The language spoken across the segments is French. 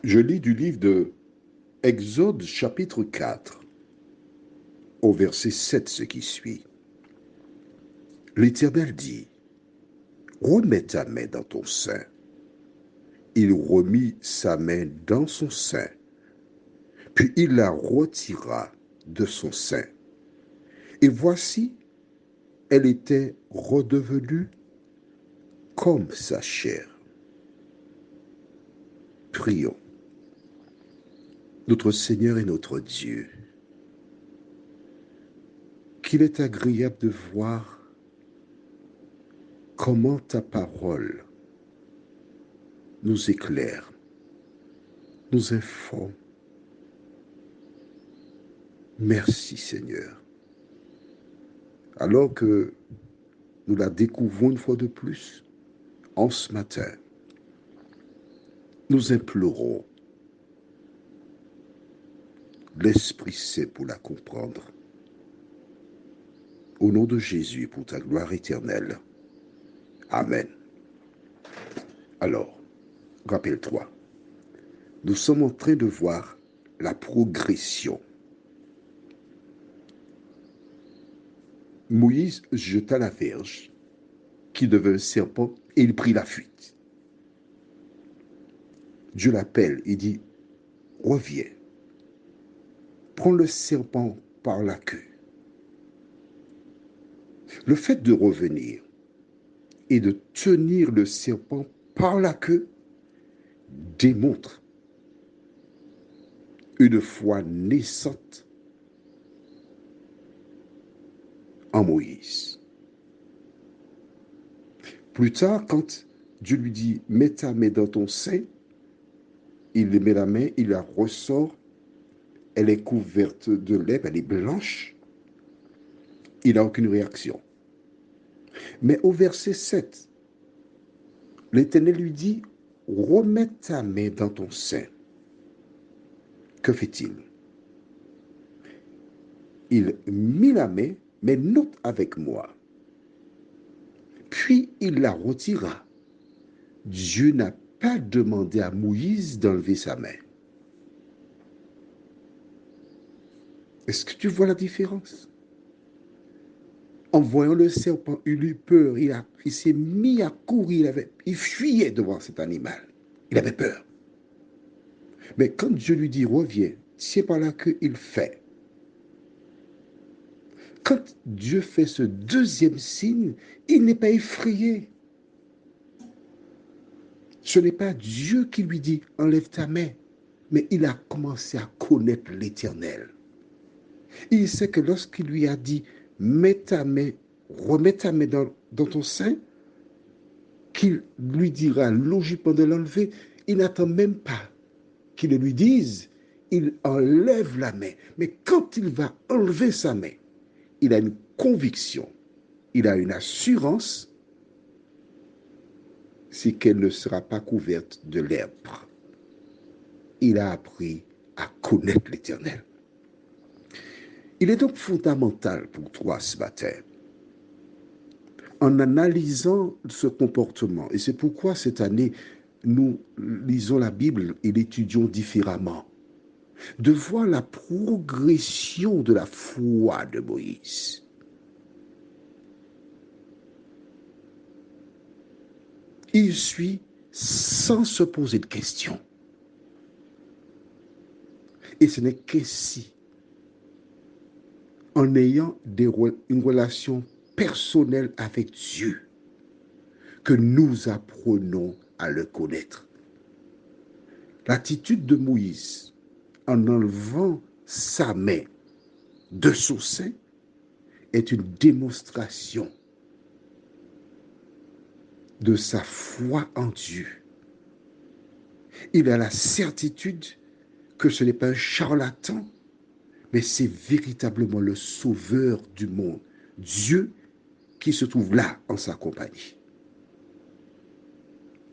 Je lis du livre de Exode chapitre 4, au verset 7 ce qui suit. L'Éternel dit, remets ta main dans ton sein. Il remit sa main dans son sein, puis il la retira de son sein. Et voici, elle était redevenue comme sa chair. Prions. Notre Seigneur et notre Dieu, qu'il est agréable de voir comment ta parole nous éclaire, nous informe. Merci Seigneur. Alors que nous la découvrons une fois de plus, en ce matin, nous implorons l'Esprit Saint pour la comprendre. Au nom de Jésus, pour ta gloire éternelle. Amen. Alors, rappelle-toi, nous sommes en train de voir la progression. Moïse jeta la verge qui devint un serpent et il prit la fuite. Dieu l'appelle et dit, reviens, prends le serpent par la queue. Le fait de revenir et de tenir le serpent par la queue démontre une foi naissante en Moïse. Plus tard, quand Dieu lui dit, mets ta main dans ton sein, il met la main, il la ressort, elle est couverte de lèvres, elle est blanche, il n'a aucune réaction. Mais au verset 7, l'Éternel lui dit, remets ta main dans ton sein. Que fait-il? Il mit la main, mais note avec moi. Puis il la retira. Dieu n'a pas demandé à Moïse d'enlever sa main. Est-ce que tu vois la différence? En voyant le serpent, il eut peur, il s'est mis à courir, il fuyait devant cet animal. Il avait peur. Mais quand Dieu lui dit, reviens, c'est par là qu'il fait. Quand Dieu fait ce deuxième signe, il n'est pas effrayé. Ce n'est pas Dieu qui lui dit, enlève ta main, mais il a commencé à connaître l'Éternel. Il sait que lorsqu'il lui a dit, mets ta main, remets ta main dans ton sein, qu'il lui dira logiquement de l'enlever, il n'attend même pas qu'il lui dise, il enlève la main. Mais quand il va enlever sa main, il a une conviction, il a une assurance, c'est qu'elle ne sera pas couverte de lèpre. Il a appris à connaître l'Éternel. Il est donc fondamental pour toi ce matin, en analysant ce comportement, et c'est pourquoi cette année, nous lisons la Bible et l'étudions différemment, de voir la progression de la foi de Moïse. Il suit sans se poser de questions. Et ce n'est qu'ainsi, en ayant une relation personnelle avec Dieu, que nous apprenons à le connaître. L'attitude de Moïse, en enlevant sa main de son sein, est une démonstration de sa foi en Dieu. Il a la certitude que ce n'est pas un charlatan, mais c'est véritablement le sauveur du monde, Dieu qui se trouve là en sa compagnie.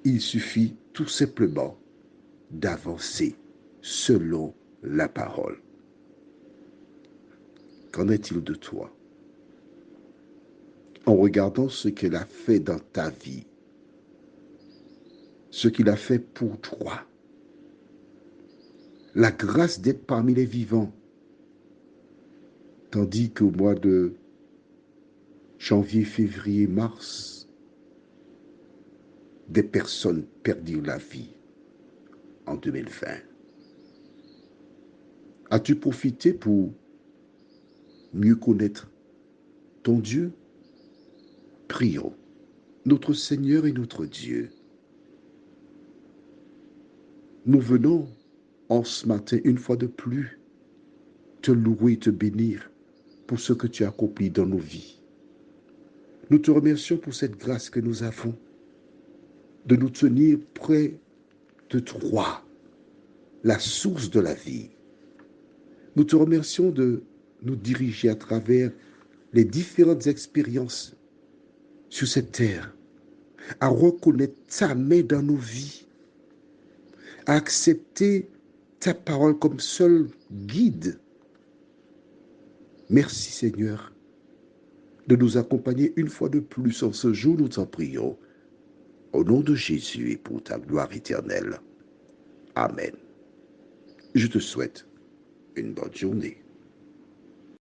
Il suffit tout simplement d'avancer selon la parole. Qu'en est-il de toi? En regardant ce qu'il a fait dans ta vie, ce qu'il a fait pour toi, la grâce d'être parmi les vivants, tandis qu'au mois de janvier, février, mars, des personnes perdirent la vie en 2020. As-tu profité pour mieux connaître ton Dieu? Prions. Notre Seigneur et notre Dieu, nous venons en ce matin, une fois de plus, te louer et te bénir pour ce que tu as accompli dans nos vies. Nous te remercions pour cette grâce que nous avons de nous tenir près de toi, la source de la vie. Nous te remercions de nous diriger à travers les différentes expériences sur cette terre, à reconnaître ta main dans nos vies, à accepter ta parole comme seul guide. Merci Seigneur de nous accompagner une fois de plus en ce jour, nous t'en prions. Au nom de Jésus et pour ta gloire éternelle. Amen. Je te souhaite une bonne journée.